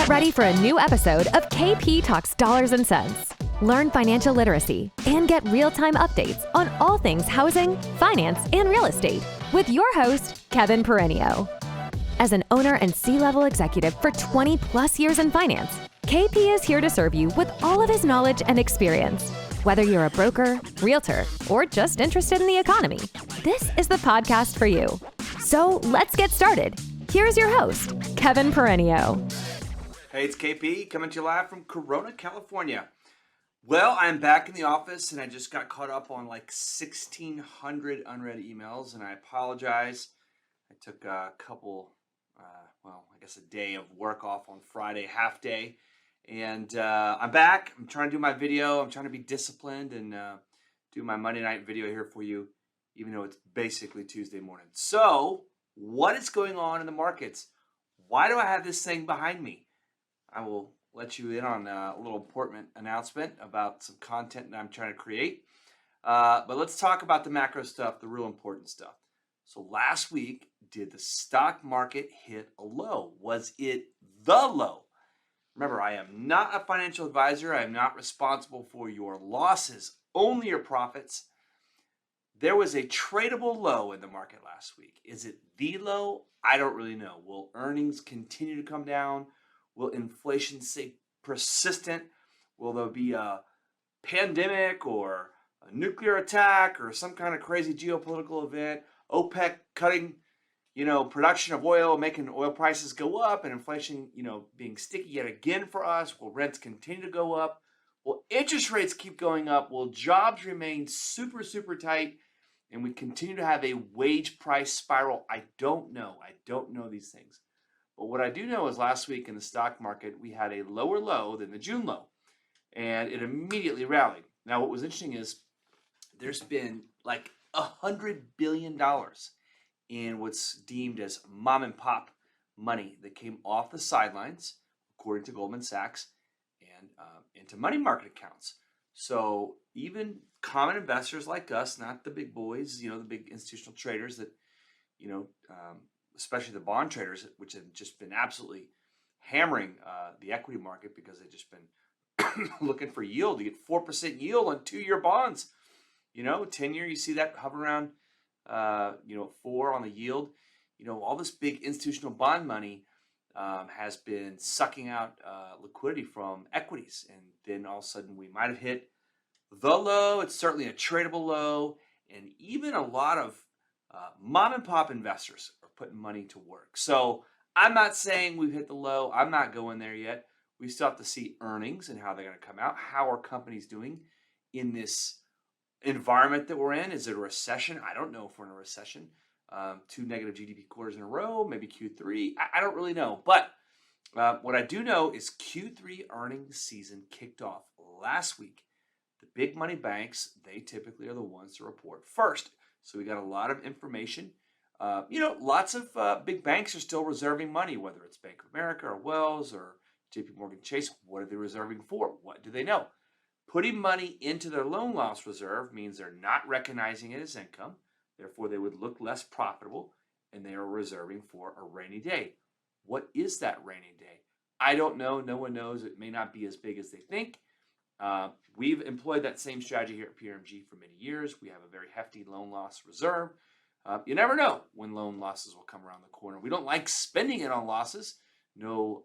Get ready for a new episode of KP Talks Dollars and Cents. Learn financial literacy and get real-time updates on all things housing, finance, and real estate with your host, Kevin Perenio. As an owner and C-level executive for 20 plus years in finance, KP is here to serve you with all of his knowledge and experience. Whether you're a broker, realtor, or just interested in the economy, this is the podcast for you. So let's get started. Here's your host, Kevin Perenio. Hey, it's KP coming to you live from Corona, California. Well, I'm back in the office and I just got caught up on like 1,600 unread emails, and I apologize. I took a day of work off on Friday, half day, and I'm back. I'm trying to do my video. I'm trying to be disciplined and do my Monday night video here for you, even though it's basically Tuesday morning. So, what is going on in the markets? Why do I have this thing behind me? I will let you in on a little important announcement about some content that I'm trying to create. But let's talk about the macro stuff, the real important stuff. So last week, did the stock market hit a low? Was it the low? Remember, I am not a financial advisor. I am not responsible for your losses, only your profits. There was a tradable low in the market last week. Is it the low? I don't really know. Will earnings continue to come down? Will inflation stay persistent? Will there be a pandemic or a nuclear attack or some kind of crazy geopolitical event? OPEC cutting, production of oil, making oil prices go up, and inflation, being sticky yet again for us. Will rents continue to go up? Will interest rates keep going up? Will jobs remain super, super tight? And we continue to have a wage price spiral? I don't know. I don't know these things. But what I do know is last week in the stock market, we had a lower low than the June low, and it immediately rallied. Now, what was interesting is there's been like $100 billion in what's deemed as mom and pop money that came off the sidelines, according to Goldman Sachs, and into money market accounts. So even common investors like us, not the big boys, the big institutional traders that, especially the bond traders, which have just been absolutely hammering the equity market because they've just been looking for yield to get 4% yield on 2-year bonds. 10-year, you see that hover around, 4 on the yield. All this big institutional bond money has been sucking out liquidity from equities. And then all of a sudden we might have hit the low. It's certainly a tradable low. And even a lot of mom and pop investors are putting money to work. So I'm not saying we've hit the low. I'm not going there yet. We still have to see earnings and how they're going to come out. How are companies doing in this environment that we're in? Is it a recession? I don't know if we're in a recession. 2 negative GDP quarters in a row, maybe Q3. I don't really know. But what I do know is Q3 earnings season kicked off last week. The big money banks, they typically are the ones to report first. So we got a lot of information. Lots of big banks are still reserving money, whether it's Bank of America or Wells or JP Morgan Chase. What are they reserving for? What do they know? Putting money into their loan loss reserve means they're not recognizing it as income. Therefore, they would look less profitable, and they are reserving for a rainy day. What is that rainy day? I don't know. No one knows. It may not be as big as they think. We've employed that same strategy here at PRMG for many years. We have a very hefty loan loss reserve. You never know when loan losses will come around the corner. We don't like spending it on losses. No,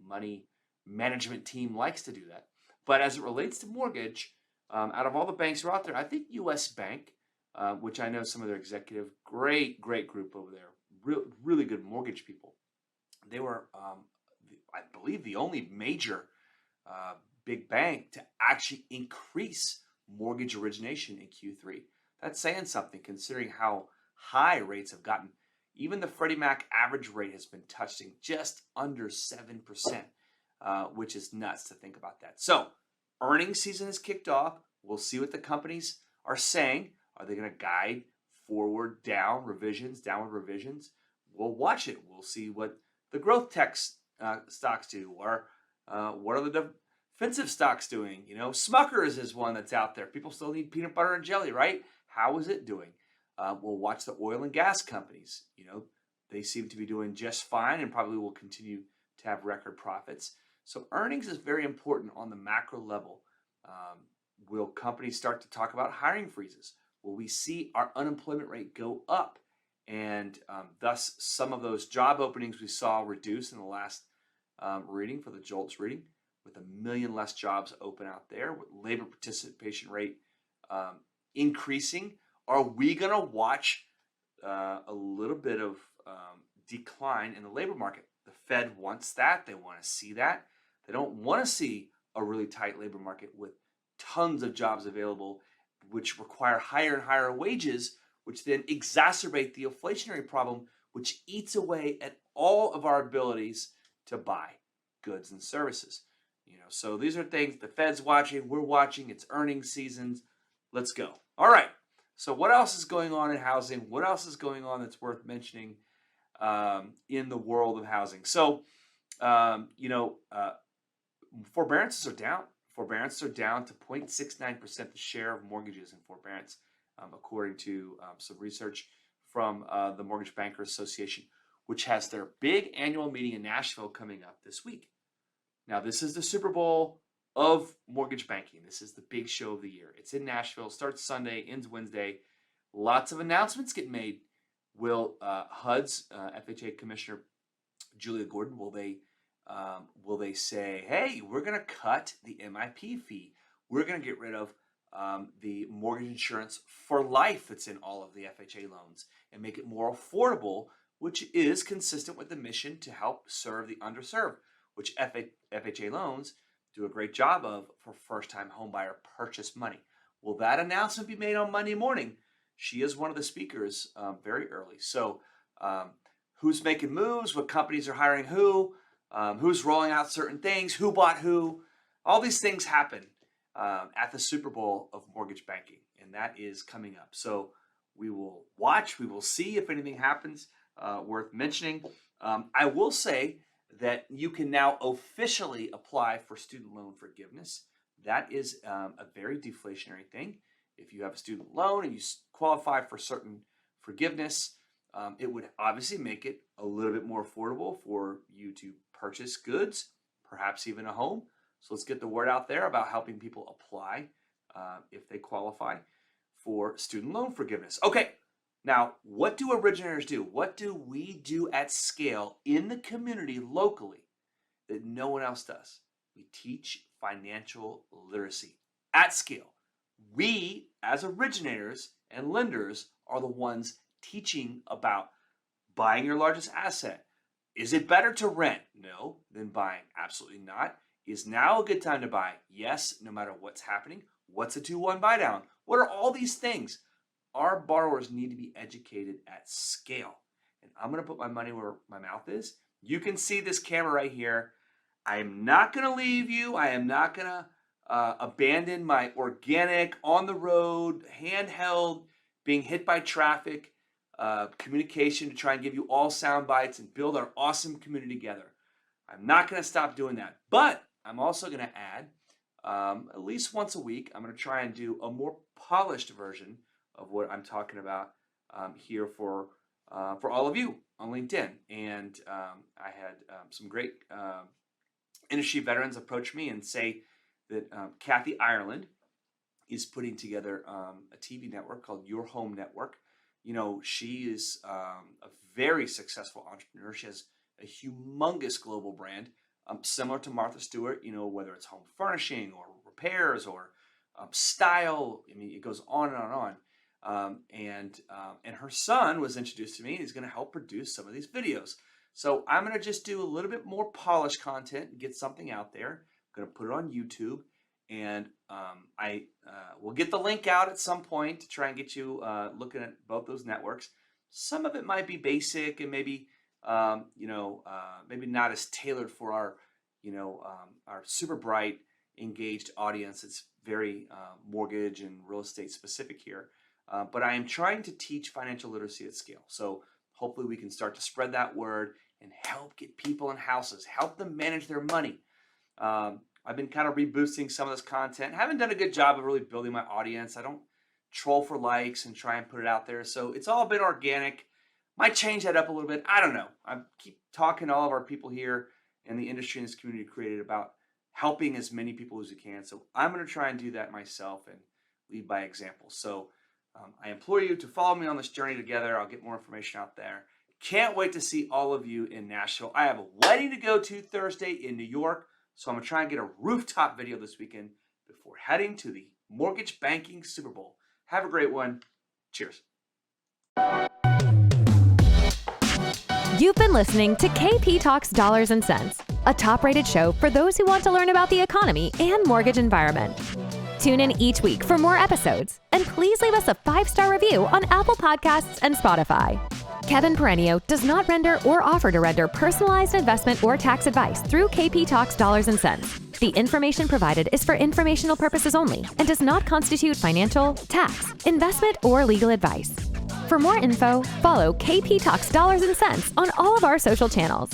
money management team likes to do that. But as it relates to mortgage, out of all the banks that are out there, I think U.S. Bank, which I know some of their executive, great group over there, really good mortgage people. They were, I believe, the only major big bank to actually increase mortgage origination in Q3. That's saying something considering how high rates have gotten. Even the Freddie Mac average rate has been touching just under 7%, which is nuts to think about that. So earnings season has kicked off. We'll see what the companies are saying. Are they going to guide forward downward revisions? We'll watch it. We'll see what the growth tech stocks do, or what are the defensive stocks doing. Smucker's is one that's out there. People still need peanut butter and jelly, right? How is it doing? We'll watch the oil and gas companies. They seem to be doing just fine and probably will continue to have record profits. So earnings is very important on the macro level. Will companies start to talk about hiring freezes? Will we see our unemployment rate go up? And thus some of those job openings we saw reduce in the last reading for the JOLTS reading, with 1 million less jobs open out there, with labor participation rate increasing. Are we going to watch a little bit of decline in the labor market? The Fed wants that. They want to see that. They don't want to see a really tight labor market with tons of jobs available, which require higher and higher wages, which then exacerbate the inflationary problem, which eats away at all of our abilities to buy goods and services. So these are things the Fed's watching, we're watching, it's earnings seasons. Let's go. All right. So what else is going on in housing? What else is going on that's worth mentioning in the world of housing? So, forbearances are down. Forbearances are down to 0.69% the share of mortgages in forbearance, according to some research from the Mortgage Bankers Association, which has their big annual meeting in Nashville coming up this week. Now, this is the Super Bowl of mortgage banking. This is the big show of the year. It's in Nashville, starts Sunday, ends Wednesday. Lots of announcements get made. Will HUD's FHA Commissioner Julia Gordon, will they say, hey, we're going to cut the MIP fee. We're going to get rid of the mortgage insurance for life that's in all of the FHA loans and make it more affordable, which is consistent with the mission to help serve the underserved, which FHA loans do a great job of for first-time homebuyer purchase money. Will that announcement be made on Monday morning? She is one of the speakers very early. So who's making moves? What companies are hiring who? Who's rolling out certain things? Who bought who? All these things happen at the Super Bowl of mortgage banking, and that is coming up. So we will watch. We will see if anything happens worth mentioning. I will say that you can now officially apply for student loan forgiveness. That is a very deflationary thing. If you have a student loan and you qualify for certain forgiveness, it would obviously make it a little bit more affordable for you to purchase goods, perhaps even a home. So let's get the word out there about helping people apply if they qualify for student loan forgiveness. Okay, now what do originators do? What do we do at scale in the community locally that no one else does? We teach financial literacy at scale. We, as originators and lenders, are the ones teaching about buying your largest asset. Is it better to rent? No, than buying? Absolutely not. Is now a good time to buy? Yes, no matter what's happening. What's a 2-1 buy down? What are all these things? Our borrowers need to be educated at scale. And I'm going to put my money where my mouth is. You can see this camera right here. I am not going to leave you. I am not going to abandon my organic, on the road, handheld, being hit by traffic, communication to try and give you all sound bites and build our awesome community together. I'm not going to stop doing that. But I'm also going to add, at least once a week, I'm going to try and do a more polished version of what I'm talking about here for all of you on LinkedIn. And I had some great industry veterans approach me and say that Kathy Ireland is putting together a TV network called Your Home Network. She is a very successful entrepreneur. She has a humongous global brand, similar to Martha Stewart, whether it's home furnishing or repairs or style. I mean, it goes on and on and on. And her son was introduced to me, and he's going to help produce some of these videos. So I'm going to just do a little bit more polished content and get something out there. I'm going to put it on YouTube, and I will get the link out at some point to try and get you looking at both those networks. Some of it might be basic and maybe maybe not as tailored for our super bright, engaged audience. It's very mortgage and real estate specific here. But I am trying to teach financial literacy at scale. So hopefully we can start to spread that word and help get people in houses, help them manage their money. I've been kind of reboosting some of this content. Haven't done a good job of really building my audience. I don't troll for likes and try and put it out there. So it's all been organic. Might change that up a little bit. I don't know. I keep talking to all of our people here and the industry and this community created about helping as many people as you can. So I'm going to try and do that myself and lead by example. So I implore you to follow me on this journey together. I'll get more information out there. Can't wait to see all of you in Nashville. I have a wedding to go to Thursday in New York, so I'm going to try and get a rooftop video this weekend before heading to the Mortgage Banking Super Bowl. Have a great one. Cheers. You've been listening to KP Talks Dollars and Cents, a top-rated show for those who want to learn about the economy and mortgage environment. Tune in each week for more episodes, and please leave us a 5-star review on Apple Podcasts and Spotify. Kevin Perenio does not render or offer to render personalized investment or tax advice through KP Talks Dollars and Cents. The information provided is for informational purposes only and does not constitute financial, tax, investment, or legal advice. For more info, follow KP Talks Dollars and Cents on all of our social channels.